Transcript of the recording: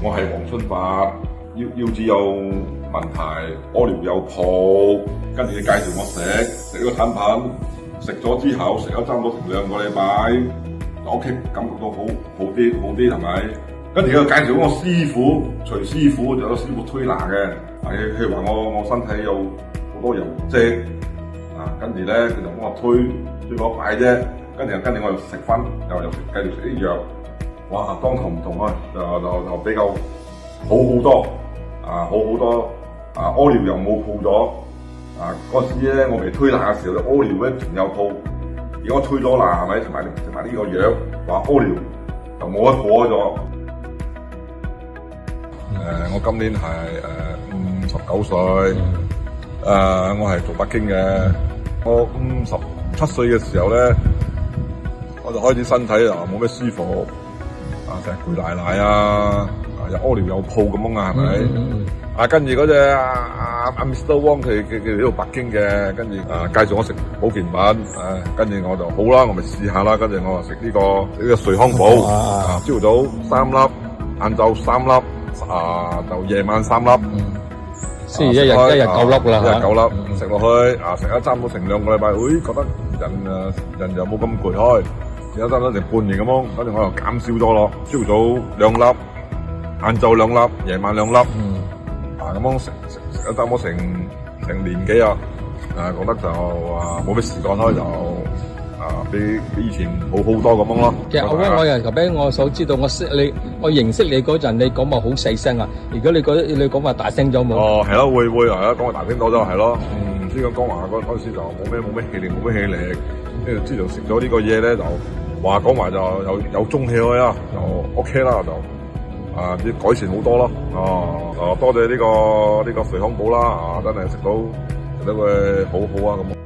我係黃春發，腰子有問題，屙尿有泡，跟住你介紹我食呢個產品，食咗之後食咗差唔多成2個禮拜，就 OK， 感覺到好啲係咪？跟住佢介紹我師傅，徐師傅就有個師傅推拿嘅，佢話我身體有好多油漬，跟住咧佢就幫我推嗰塊啫，跟住我又食翻，又繼續食啲藥，哇，當堂唔同啊，就比較好多，好多，屙尿又冇泡咗，嗰時咧我未推拿嘅時候，屙尿咧仲有泡，而我推咗啦，係咪食埋呢個藥，話屙尿就冇得火咗。我今年係59歲，我係做北京嘅。我57歲嘅時候咧，我就開始身體冇咩舒服，成日攰奶又屙尿有泡咁樣係咪？跟住嗰隻阿 Mr. Wong 佢呢度北京嘅，跟住介紹我食保健品，跟住我就好啦，我咪試下啦，跟住我就食呢個瑞康寶，朝早3粒，晏晝3粒。就夜晚3粒，先一日9粒啦，一日9粒食落去，食咗差唔多成2個禮拜，覺得人又冇咁攰開，食咗差唔多成半年咁樣，跟住我又減少咗咯，朝早2粒，晏晝2粒，夜晚2粒，咁樣食咗差唔多成年幾啊，覺得就冇咩時間開就。比以前好多咁樣咯。其實我又頭先我所知道，我認識你嗰陣，你講話好細聲啊。如果你講話大聲咗冇？哦，係咯，會係咯，講話大聲咗係咯。唔知講話嗰陣時就冇咩氣力，跟住之後食咗呢個嘢咧，就講話就有中氣開啊，就 OK 啦，就啲改善好多咯。多謝呢個瑞康寶啦，真係食到佢好好啊咁。